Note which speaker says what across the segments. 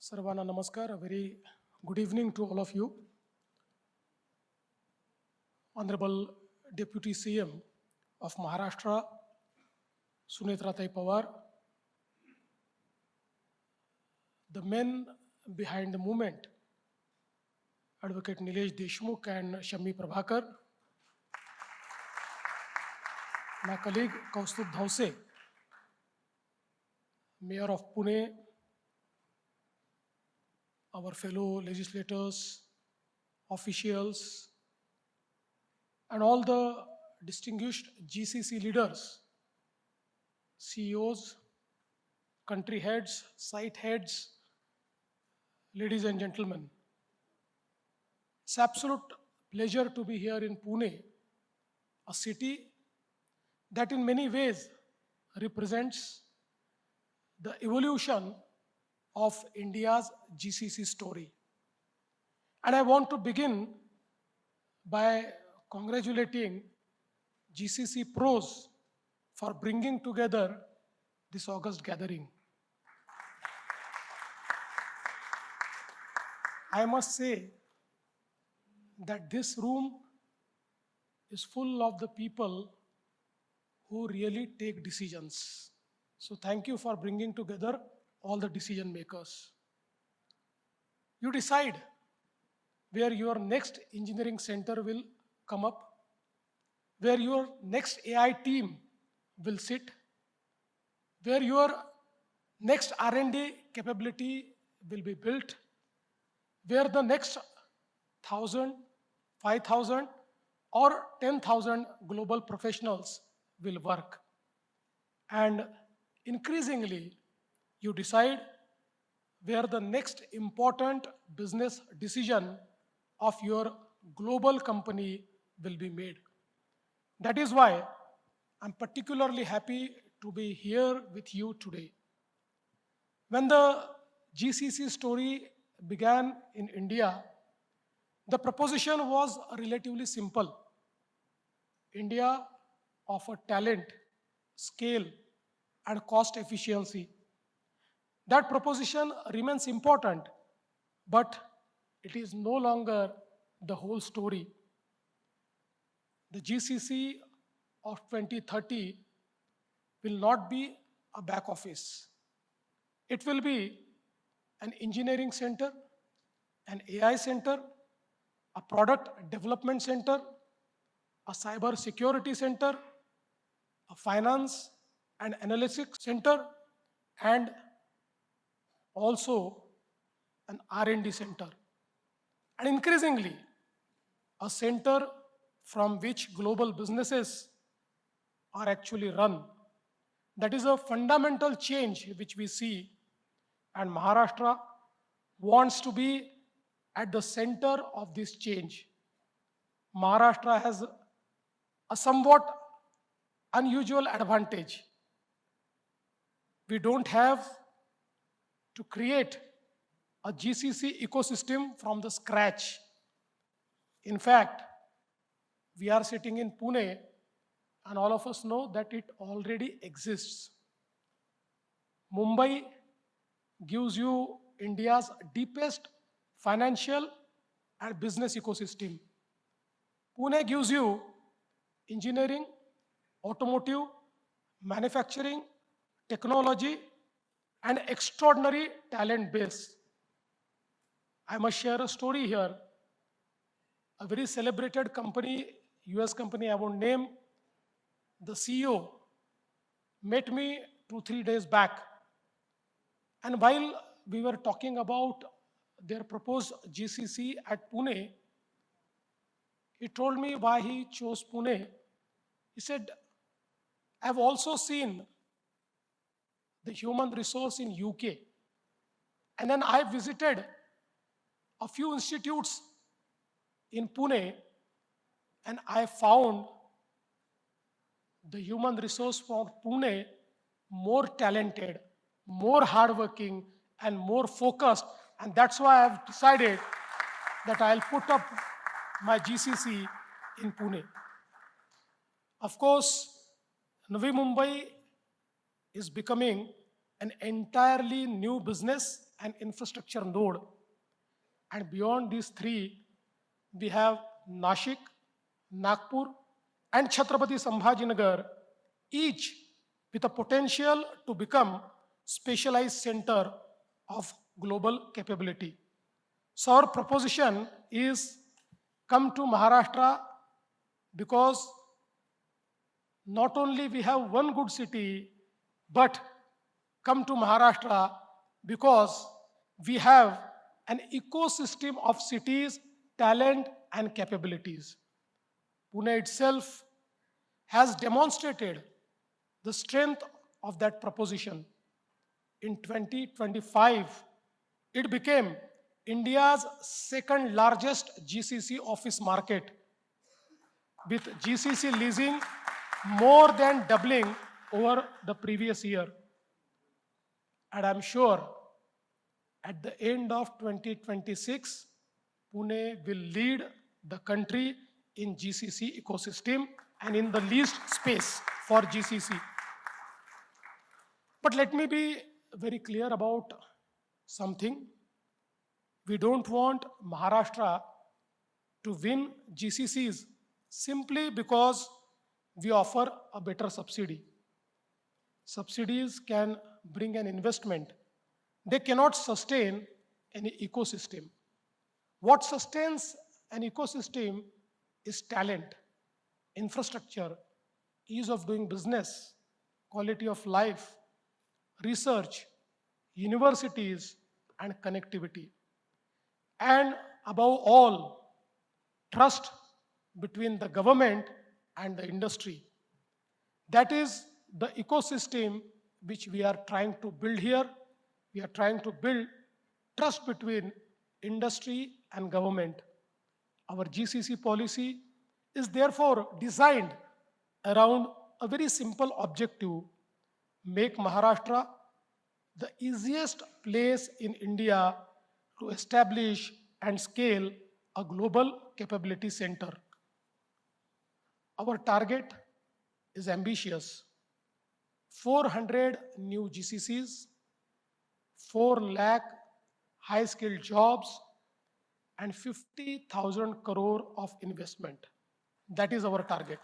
Speaker 1: Sarvana Namaskar, a very good evening to all of you. Honorable Deputy CM of Maharashtra, Sunetratai Pawar, the men behind the movement, Advocate Nilesh Deshmukh and Shammi Prabhakar, my colleague Kaustubh Dhause, Mayor of Pune, our fellow legislators, officials, and all the distinguished GCC leaders, CEOs, country heads, site heads, ladies and gentlemen. It's absolute pleasure to be here in Pune, a city that in many ways represents the evolution of India's GCC story. And I want to begin by congratulating GCCPros for bringing together this August gathering. I must say that this room is full of the people who really take decisions. So thank you for bringing together all the decision makers. You decide where your next engineering center will come up, where your next AI team will sit, where your next R&D capability will be built, where the next 1,000, 5,000 or 10,000 global professionals will work. And increasingly, you decide where the next important business decision of your global company will be made. That is why I'm particularly happy to be here with you today. When the GCC story began in India, the proposition was relatively simple. India offered talent, scale, and cost efficiency. That proposition remains important, but it is no longer the whole story. The GCC of 2030 will not be a back office. It will be an engineering center, an AI center, a product development center, a cybersecurity center, a finance and analytics center, and also an R&D center. And increasingly, a center from which global businesses are actually run. That is a fundamental change which we see, and Maharashtra wants to be at the center of this change. Maharashtra has a somewhat unusual advantage. We don't have to create a GCC ecosystem from the scratch. In fact, we are sitting in Pune and all of us know that it already exists. Mumbai gives you India's deepest financial and business ecosystem. Pune gives you engineering, automotive, manufacturing, technology, and extraordinary talent base. I must share a story here. A very celebrated company, US company I won't name, the CEO met me 2-3 days back. And while we were talking about their proposed GCC at Pune, he told me why he chose Pune. He said, I've also seen the human resource in UK. And then I visited a few institutes in Pune and I found the human resource for Pune more talented, more hardworking, and more focused. And that's why I've decided that I'll put up my GCC in Pune. Of course, Navi Mumbai is becoming an entirely new business and infrastructure node. And beyond these three, we have Nashik, Nagpur, and Chhatrapati Sambhajinagar, each with a potential to become specialized center of global capability. So our proposition is come to Maharashtra because not only we have one good city, but come to Maharashtra because we have an ecosystem of cities, talent, and capabilities. Pune itself has demonstrated the strength of that proposition. In 2025, it became India's second largest GCC office market, with GCC leasing more than doubling over the previous year. And I'm sure at the end of 2026, Pune will lead the country in GCC ecosystem and in the least space for GCC. But let me be very clear about something. We don't want Maharashtra to win GCCs simply because we offer a better subsidy. Subsidies can bring an investment. They cannot sustain any ecosystem. What sustains an ecosystem is talent, infrastructure, ease of doing business, quality of life, research, universities, and connectivity. And above all, trust between the government and the industry. That is the ecosystem which we are trying to build here. We are trying to build trust between industry and government. Our GCC policy is therefore designed around a very simple objective: make Maharashtra the easiest place in India to establish and scale a global capability center. Our target is ambitious: 400 new GCCs, 4 lakh high-skilled jobs, and 50,000 crore of investment. That is our target.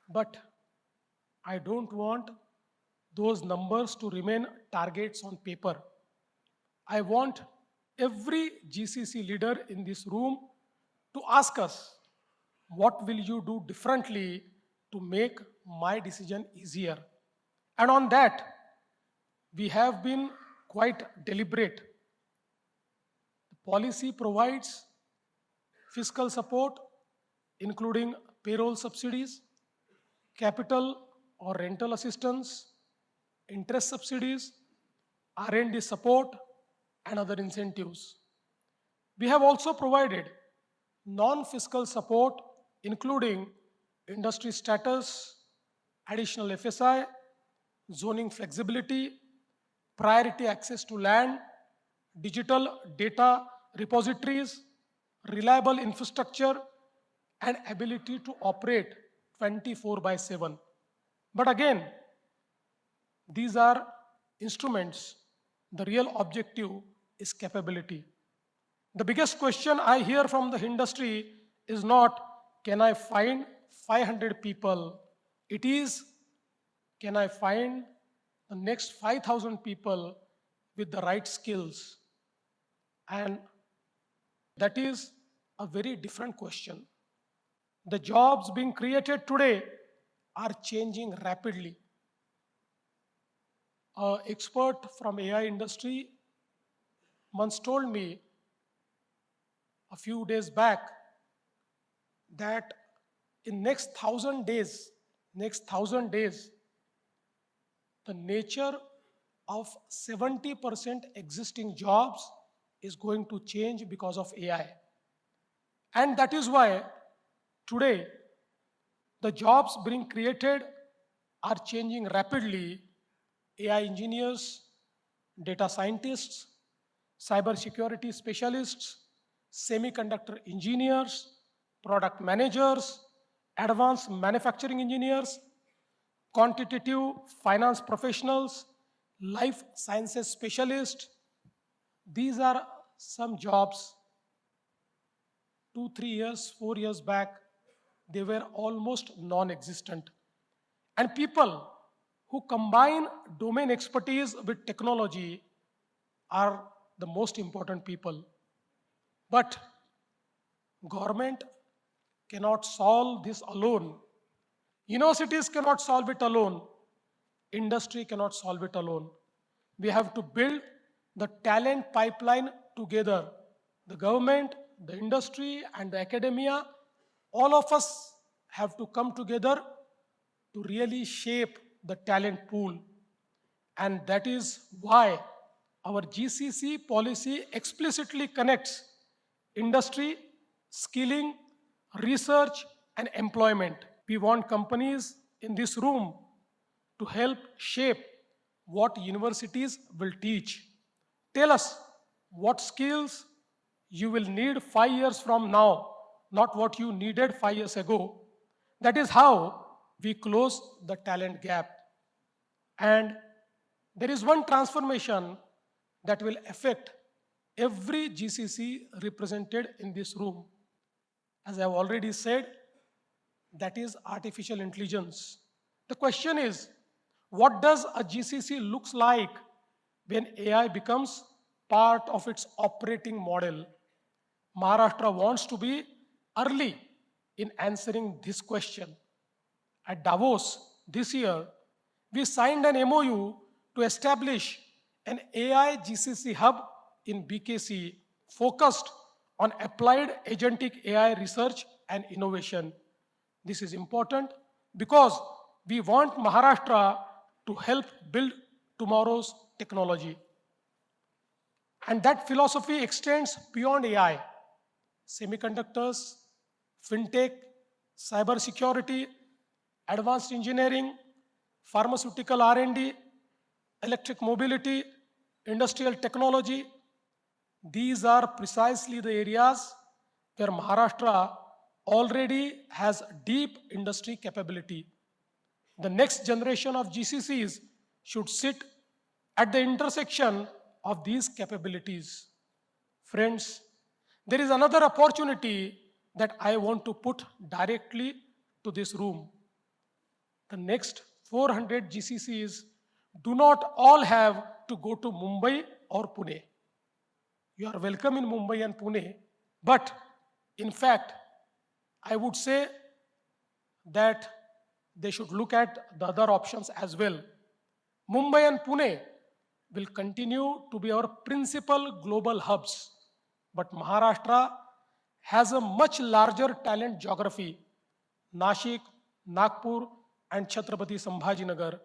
Speaker 1: But I don't want those numbers to remain targets on paper. I want every GCC leader in this room to ask us, what will you do differently to make my decision easier? And on that, we have been quite deliberate. The policy provides fiscal support, including payroll subsidies, capital or rental assistance, interest subsidies, R&D support, and other incentives. We have also provided non-fiscal support, including industry status, additional FSI, zoning flexibility, priority access to land, digital data repositories, reliable infrastructure, and ability to operate 24/7. But again, these are instruments. The real objective is capability. The biggest question I hear from the industry is not, can I find 500 people? It is, can I find the next 5,000 people with the right skills? And that is a very different question. The jobs being created today are changing rapidly. An expert from AI industry once told me a few days back that in next 1,000 days, the nature of 70% existing jobs is going to change because of AI. And that is why today the jobs being created are changing rapidly. AI engineers, data scientists, cybersecurity specialists, semiconductor engineers, product managers, advanced manufacturing engineers, quantitative finance professionals, life sciences specialists. These are some jobs 2, 3 years, 4 years back, they were almost non-existent. And people who combine domain expertise with technology are the most important people. But government cannot solve this alone. Universities cannot solve it alone. Industry cannot solve it alone. We have to build the talent pipeline together. The government, the industry, and the academia, all of us have to come together to really shape the talent pool. And that is why our GCC policy explicitly connects industry, skilling, research, and employment. We want companies in this room to help shape what universities will teach. Tell us what skills you will need 5 years from now, not what you needed 5 years ago. That is how we close the talent gap. And there is one transformation that will affect every GCC represented in this room. As I have already said, that is artificial intelligence. The question is, what does a GCC looks like when AI becomes part of its operating model? Maharashtra wants to be early in answering this question. At Davos this year, we signed an MOU to establish an AI GCC hub in BKC focused on applied agentic AI research and innovation. This is important because we want Maharashtra to help build tomorrow's technology. And that philosophy extends beyond AI. Semiconductors, fintech, cybersecurity, advanced engineering, pharmaceutical R&D, electric mobility, industrial technology. These are precisely the areas where Maharashtra already has deep industry capability. The next generation of GCCs should sit at the intersection of these capabilities. Friends, there is another opportunity that I want to put directly to this room. The next 400 GCCs do not all have to go to Mumbai or Pune. You are welcome in Mumbai and Pune, but in fact, I would say that they should look at the other options as well. Mumbai and Pune will continue to be our principal global hubs, but Maharashtra has a much larger talent geography. Nashik, Nagpur, and Chhatrapati Sambhajinagar,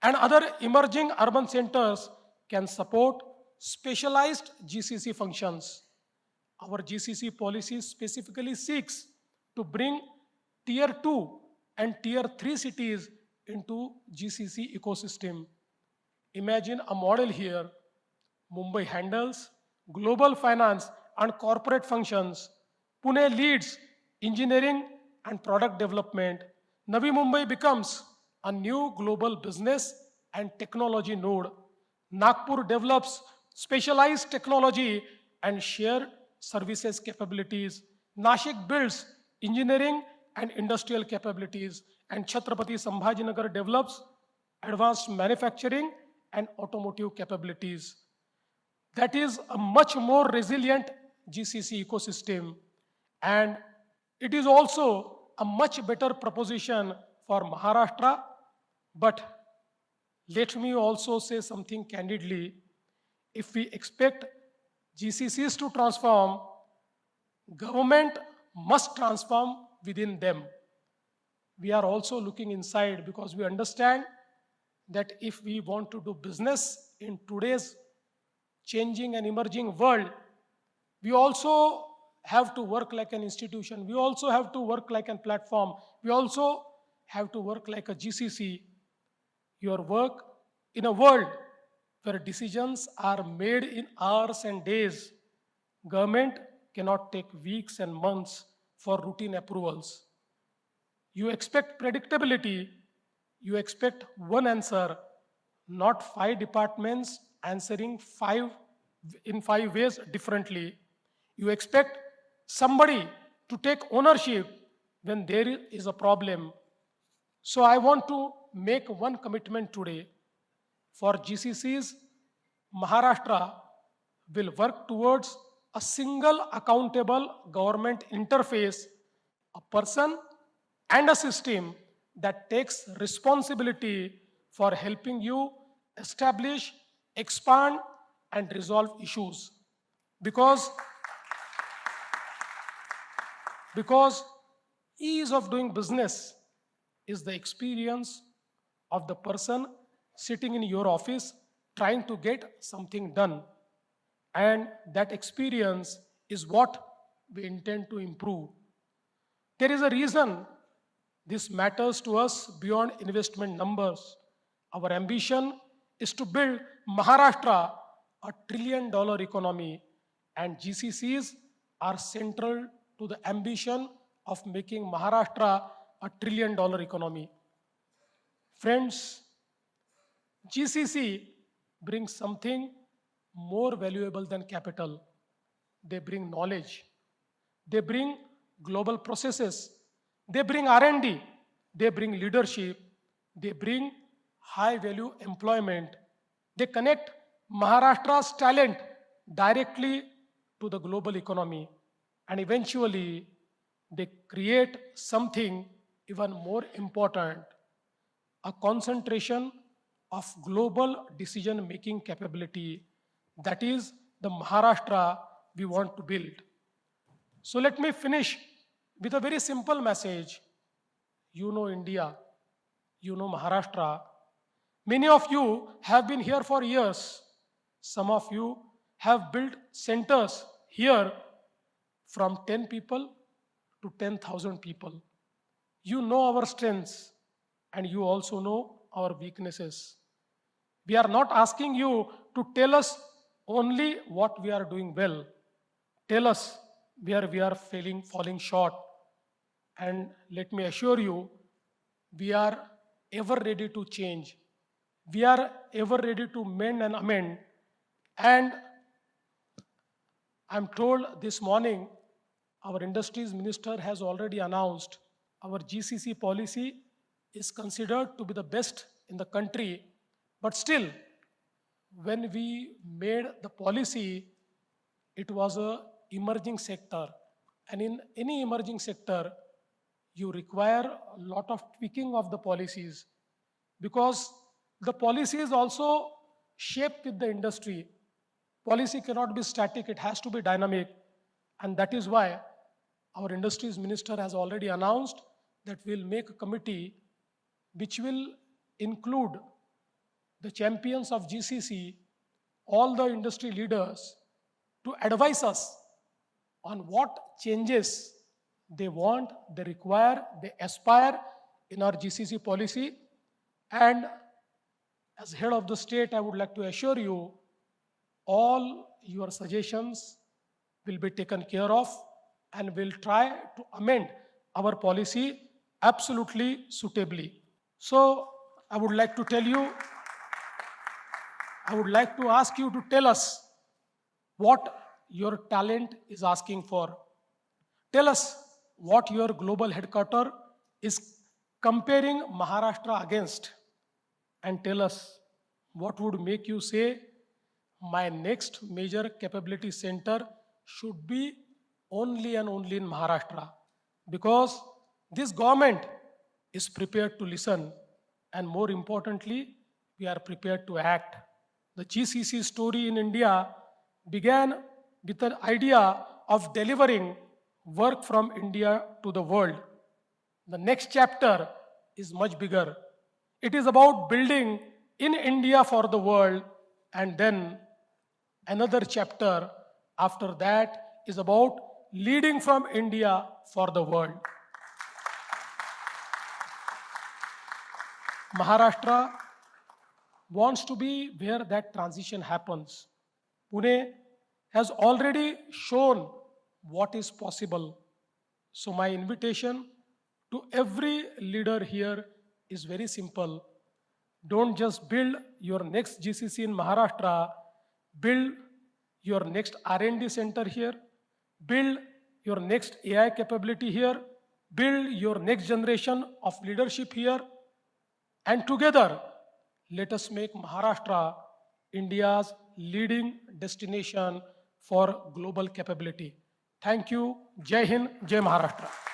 Speaker 1: and other emerging urban centers can support specialized GCC functions. Our GCC policy specifically seeks to bring Tier 2 and Tier 3 cities into GCC ecosystem. Imagine a model here. Mumbai handles global finance and corporate functions. Pune leads engineering and product development. Navi Mumbai becomes a new global business and technology node. Nagpur develops specialized technology and shared services capabilities. Nashik builds engineering and industrial capabilities. And Chhatrapati Sambhajinagar develops advanced manufacturing and automotive capabilities. That is a much more resilient GCC ecosystem. And it is also a much better proposition for Maharashtra. But let me also say something candidly. If we expect GCCs to transform, government must transform within them. We are also looking inside because we understand that if we want to do business in today's changing and emerging world, we also have to work like an institution. We also have to work like a platform. We also have to work like a GCC. Your work in a world where decisions are made in hours and days. Government cannot take weeks and months for routine approvals. You expect predictability. You expect one answer, not five departments answering in five ways differently. You expect somebody to take ownership when there is a problem. So I want to make one commitment today. For GCCs, Maharashtra will work towards a single accountable government interface, a person and a system that takes responsibility for helping you establish, expand, and resolve issues. Because, because ease of doing business is the experience of the person sitting in your office trying to get something done. And that experience is what we intend to improve. There is a reason this matters to us beyond investment numbers. Our ambition is to build Maharashtra a $1 trillion economy, and GCCs are central to the ambition of making Maharashtra a $1 trillion economy. Friends, GCC brings something more valuable than capital. They bring knowledge. They bring global processes. They bring R&D. They bring leadership. They bring high value employment. They connect Maharashtra's talent directly to the global economy. And eventually, they create something even more important, a concentration of global decision-making capability. That is the Maharashtra we want to build. So let me finish with a very simple message. You know India, you know Maharashtra. Many of you have been here for years. Some of you have built centers here from 10 people to 10,000 people. You know our strengths and you also know our weaknesses. We are not asking you to tell us only what we are doing well. Tell us where we are falling short. And let me assure you, we are ever ready to change. We are ever ready to mend and amend. And I'm told this morning, our industries minister has already announced our GCC policy is considered to be the best in the country. But still, when we made the policy, it was a emerging sector. And in any emerging sector, you require a lot of tweaking of the policies because the policy is also shaped with the industry. Policy cannot be static, it has to be dynamic. And that is why our industries minister has already announced that we'll make a committee which will include the champions of GCC, all the industry leaders, to advise us on what changes they want, they require, they aspire in our GCC policy. And as head of the state, I would like to assure you, all your suggestions will be taken care of and we'll try to amend our policy absolutely suitably. So I would like to ask you to tell us what your talent is asking for. Tell us what your global headquarter is comparing Maharashtra against. And tell us what would make you say, my next major capability center should be only and only in Maharashtra. Because this government is prepared to listen. And more importantly, we are prepared to act. The GCC story in India began with an idea of delivering work from India to the world. The next chapter is much bigger. It is about building in India for the world, and then another chapter after that is about leading from India for the world. Maharashtra wants to be where that transition happens. Pune has already shown what is possible. So my invitation to every leader here is very simple. Don't just build your next GCC in Maharashtra, build your next R&D center here, build your next AI capability here, build your next generation of leadership here, and together, let us make Maharashtra India's leading destination for global capability. Thank you. Jai Hind, Jai Maharashtra.